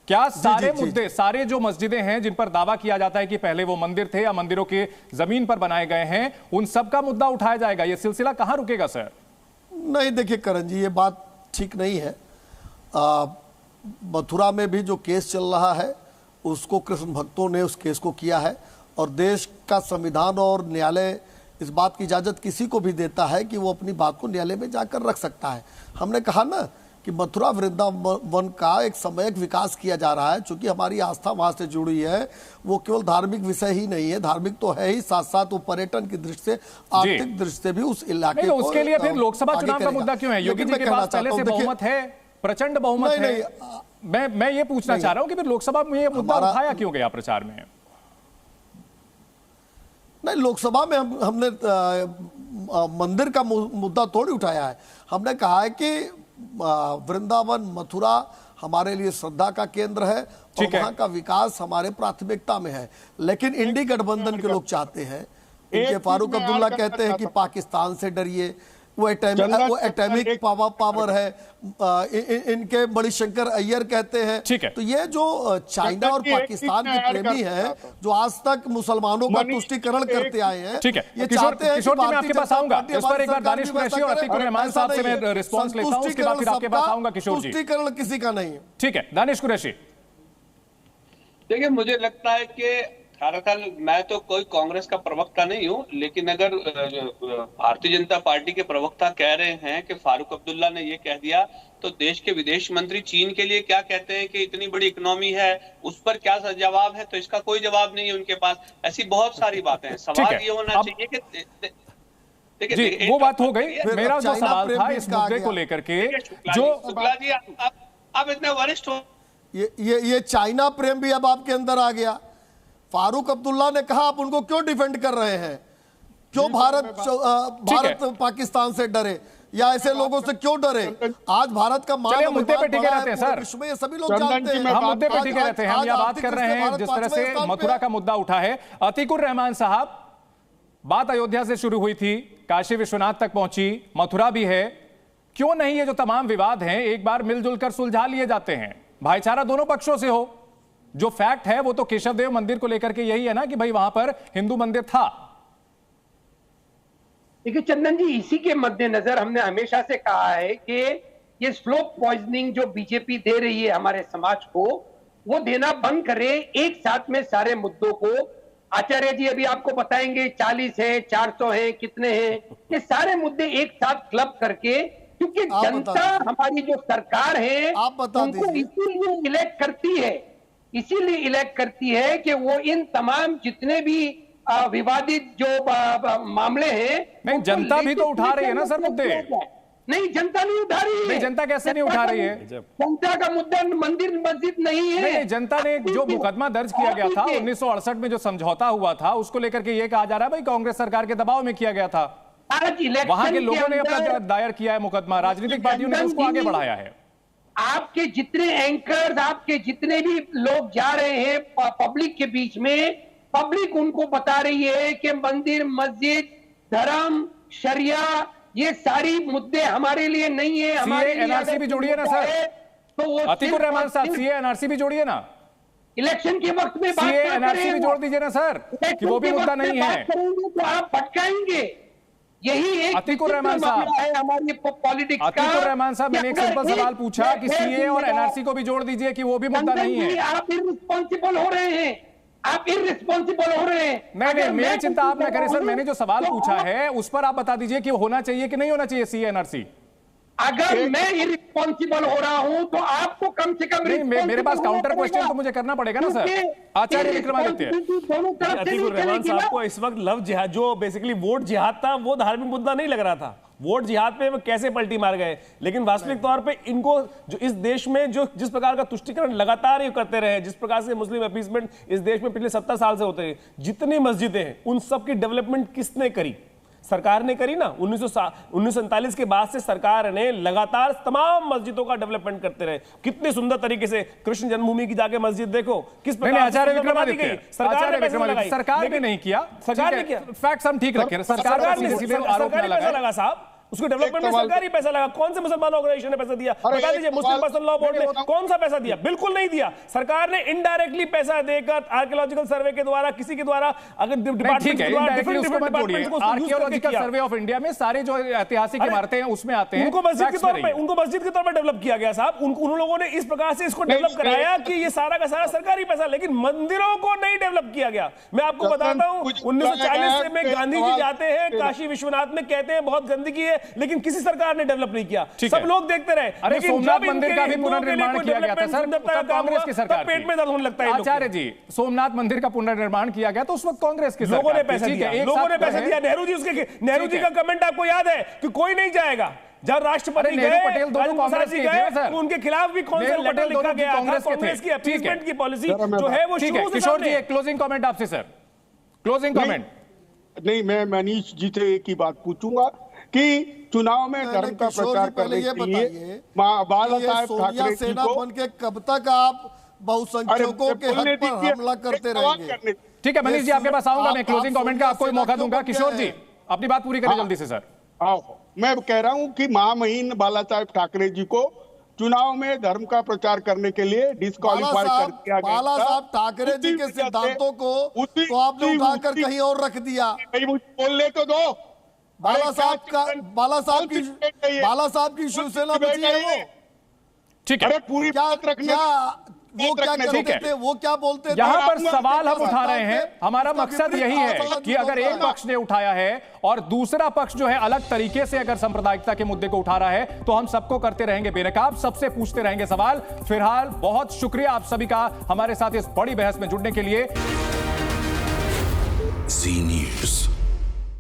क्या सारे मुद्दे, सारे जो मस्जिदें हैं जिन पर दावा किया जाता है कि पहले वो मंदिर थे या मंदिरों के जमीन पर बनाए गए हैं, उन सब का मुद्दा उठाया जाएगा? ये सिलसिला कहां रुकेगा सर? नहीं, देखिए करण जी, ये बात ठीक नहीं है। मथुरा में भी जो केस चल रहा है उसको कृष्ण भक्तों ने उस केस को किया है, और देश का संविधान और न्यायालय इस बात की इजाज़त किसी को भी देता है कि वो अपनी बात को न्यायालय में जाकर रख सकता है। हमने कहा ना कि मथुरा वृंदावन का एक समयक विकास किया जा रहा है, चूंकि हमारी आस्था वहाँ से जुड़ी है। वो केवल धार्मिक विषय ही नहीं है, धार्मिक तो है ही, साथ साथ वो पर्यटन की दृष्टि से, आर्थिक दृष्टि से भी उस इलाके को उसके लिए फिर लोकसभा चुनाव का मुद्दा क्यों है? योगी जी के पास पहले से बहुमत है, प्रचंड बहुमत है। मैं ये पूछना चाह रहा हूं कि फिर लोकसभा में ये मुद्दा उठाया क्यों गया प्रचार में? नहीं, लोकसभा में हमने मंदिर का मुद्दा थोड़ी उठाया है। हमने कहा है कि वृंदावन मथुरा हमारे लिए श्रद्धा का केंद्र है और वहां का विकास हमारे प्राथमिकता में है। लेकिन इंडी गठबंधन के लोग चाहते हैं, इनके फारूक अब्दुल्ला कहते हैं कि पाकिस्तान से डरिए, वो एटॉमिक पावर है, इनके मणिशंकर अय्यर कहते हैं। तो ये जो चाइना और पाकिस्तान के प्रेमी हैं, जो आज तक मुसलमानों का तुष्टीकरण करते आए हैं, ये चाहते हैं कि मैं आपके पास आऊंगा इस पर एक बार दानिश कुरैशी और अतीकुर रहमान साहब से मैं रिस्पांस लेता हूं, उसके बाद फिर आपके पास आऊंगा किशोर जी। तुष्टीकरण किसी का नहीं है। ठीक है, दानिश कुरैशी। देखिए, मुझे लगता है कि दरअसल मैं तो कोई कांग्रेस का प्रवक्ता नहीं हूं, लेकिन अगर भारतीय जनता पार्टी के प्रवक्ता कह रहे हैं कि फारूक अब्दुल्ला ने ये कह दिया, तो देश के विदेश मंत्री चीन के लिए क्या कहते हैं कि इतनी बड़ी इकोनॉमी है, उस पर क्या जवाब है? तो इसका कोई जवाब नहीं है उनके पास। ऐसी बहुत सारी बातें हैं। सवाल ये होना चाहिए कि देखिए, वो बात हो गई। मेरा जो सवाल था इस मुद्दे को लेकर के, जो शुक्ला जी आप इतने वरिष्ठ हो, ये चाइना प्रेम भी अब आपके अंदर आ गया। फारूक अब्दुल्ला ने कहा, आप उनको क्यों डिफेंड कर रहे हैं? क्यों भारत पाकिस्तान से डरे या ऐसे लोगों से क्यों डरे? आज भारत का मुद्दे पे टिके रहते हैं सर, विश्व में सभी लोग जानते हैं। हम मुद्दे पे टिके रहते हैं। हम यह बात कर रहे हैं जिस तरह से मथुरा का मुद्दा उठा है। अतीकुर रहमान साहब, बात अयोध्या से शुरू हुई थी, काशी विश्वनाथ तक पहुंची, मथुरा भी है। क्यों नहीं ये जो तमाम विवाद हैं एक बार मिलजुल कर सुलझा लिए जाते हैं? भाईचारा दोनों पक्षों से हो। जो फैक्ट है वो तो केशव देव मंदिर को लेकर के यही है ना कि भाई वहां पर हिंदू मंदिर था। देखिए चंदन जी, इसी के मद्देनजर हमने हमेशा से कहा है कि ये स्लो पॉइजनिंग जो बीजेपी दे रही है हमारे समाज को, वो देना बंद करे। एक साथ में सारे मुद्दों को, आचार्य जी अभी आपको बताएंगे 40 है, 400 है, कितने हैं, ये सारे मुद्दे एक साथ क्लब करके, क्योंकि जनता हमारी जो सरकार है उनको इसीलिए इलेक्ट करती है कि वो इन तमाम जितने भी विवादित जो मामले हैं, नहीं जनता भी तो उठा रही है ना सर मुद्दे। नहीं, जनता नहीं उठा रही है। नहीं, जनता कैसे नहीं उठा रही है? जनता का मुद्दा मंदिर मस्जिद नहीं है। नहीं, जनता ने जो मुकदमा दर्ज किया गया था 1968 में, जो समझौता हुआ था, उसको लेकर के ये कहा जा रहा है भाई कांग्रेस सरकार के दबाव में किया गया था। वहां के लोगों ने अपना दायर किया है मुकदमा, राजनीतिक पार्टियों ने उसको आगे बढ़ाया है। आपके जितने एंकर्स, आपके जितने भी लोग जा रहे हैं पब्लिक के बीच में, पब्लिक उनको बता रही है कि मंदिर मस्जिद धर्म शरिया ये सारी मुद्दे हमारे लिए नहीं है। हमारे एनआरसी भी जोड़िए ना सर। तो वो अतीकुर रहमान साहब, सीए एनआरसी भी जोड़िए ना। इलेक्शन के वक्त में सीए एनआरसी भी जोड़ दीजिए ना सर, कि वो भी मुद्दा नहीं है। तो आप भटकाएंगे। यही एक अतीकुर रहमान साहब है हमारी पॉलिटिक्स का। अतीकुर रहमान साहब, मैंने एक सिंपल सवाल पूछा कि सीए और एनआरसी को भी जोड़ दीजिए कि वो भी मुद्दा नहीं है। आप इररिस्पॉन्सिबल हो रहे हैं, आप इररिस्पॉन्सिबल हो रहे हैं। नहीं, मेरी चिंता आप न करें सर। मैंने जो सवाल पूछा है उस पर आप बता दीजिए कि होना चाहिए कि नहीं होना चाहिए सीए एनआरसी। अगर मैं इररिस्पॉन्सिबल हो रहा हूं तो आपको कम से कम नहीं, मेरे पास काउंटर क्वेश्चन तो मुझे करना पड़ेगा ना सर। आचार्य विक्रमादित्य, अतीकुर रहमान साहब को इस वक्त लव जिहाद, जो बेसिकली वोट जिहाद था, वो धार्मिक मुद्दा नहीं लग रहा था। वोट जिहाद पे वो कैसे पलटी मार गए, लेकिन वास्तविक तौर पे इनको जो इस देश में जो जिस प्रकार का तुष्टीकरण लगातार ये करते रहे, जिस प्रकार से मुस्लिम अपीसमेंट इस देश में पिछले 70 साल से होते हैं, जितनी मस्जिदें हैं उन सब की डेवलपमेंट किसने करी? सरकार ने करी ना। 1947 के बाद से सरकार ने लगातार तमाम मस्जिदों का डेवलपमेंट करते रहे। कितने सुंदर तरीके से कृष्ण जन्मभूमि की जाके मस्जिद देखो किस प्रकार। आचार्य विक्रमादित्य, सरकार ने नहीं किया, सरकार ने किया। फैक्ट्स हम ठीक रखे, सरकार सरकारी पैसा लगा साहब। उसको डेवलपमेंट में सरकारी पैसा लगा। कौन से मुसलमान ऑर्गेनाइजेशन ने पैसा दिया? बता दीजिए। मुस्लिम पर्सनल लॉ बोर्ड ने कौन सा पैसा दिया? बिल्कुल नहीं दिया। सरकार ने इनडायरेक्टली पैसा देकर आर्कियोलॉजिकल सर्वे के द्वारा, किसी के द्वारा, अगर ठीक है, आर्कियोलॉजिकल सर्वे ऑफ इंडिया में सारे जो ऐतिहासिक इमारतें हैं उसमें आते हैं। उनको मस्जिद के तौर पर डेवलप किया गया साहब। उन लोगों ने इस प्रकार से इसको डेवलप कराया कि ये सारा का सारा सरकारी पैसा, लेकिन मंदिरों को नहीं डेवलप किया गया। मैं आपको बताता हूं 1940 में गांधी जी जाते हैं काशी विश्वनाथ में, कहते हैं बहुत गंदगी है, लेकिन किसी सरकार ने डेवलप नहीं किया। सब लोग देखते रहे। अरे सोमनाथ मंदिर का भी पुनर्निर्माण किया गया था सर, कांग्रेस की सरकार। पेट में दर्द होने लगता है। आचार्य जी, सोमनाथ मंदिर का पुनर्निर्माण किया गया तो उस वक्त कांग्रेस के लोगों ने पैसा दिया। लोगों ने पैसा दिया। नेहरू जी का कमेंट आपको याद है कि कोई नहीं जाएगा। जब राष्ट्रपति गए, पटेल दोनों कांग्रेस के थे सर, उनके खिलाफ भी कौन सा लेटर लिखा गया था? कांग्रेस की अपीसमेंट की पॉलिसी जो है वो शुरू से। किशोर जी, एक क्लोजिंग कमेंट आपसे सर, क्लोजिंग कमेंट। नहीं, मैं मनीष जी से एक ही बात पूछूंगा कि चुनाव में धर्म का प्रचार करने के लिए बाला साहेब ठाकरे जी को बन के कब तक आप बहुसंख्यकों के हक पर हमला करते रहेंगे? ठीक है मनीष जी, आपके पास आऊंगा मैं क्लोजिंग कमेंट का, आपको मौका दूंगा। किशोर जी अपनी बात पूरी करें जल्दी से सर। मैं कह रहा हूं कि महामहिम बाला साहेब ठाकरे जी को चुनाव में धर्म का प्रचार करने के लिए डिस्क्वालीफाई कर दिया गया। बाला साहब ठाकरे जी के सिद्धांतों को तो आपने उठाकर कहीं और रख दिया। बोलने तो दो। बाला साहब की शिवसेना बची है वो। ठीक है, पूरी बात रखने वो क्या करते थे, वो क्या बोलते थे? यहां पर सवाल हम उठा रहे हैं। हमारा मकसद यही है कि अगर एक पक्ष ने उठाया है और दूसरा पक्ष जो है अलग तरीके से अगर सांप्रदायिकता के मुद्दे को उठा रहा है तो हम सबको करते रहेंगे बेनकाब, सबसे पूछते रहेंगे सवाल। फिलहाल बहुत शुक्रिया आप सभी का हमारे साथ इस बड़ी बहस में जुड़ने के लिए।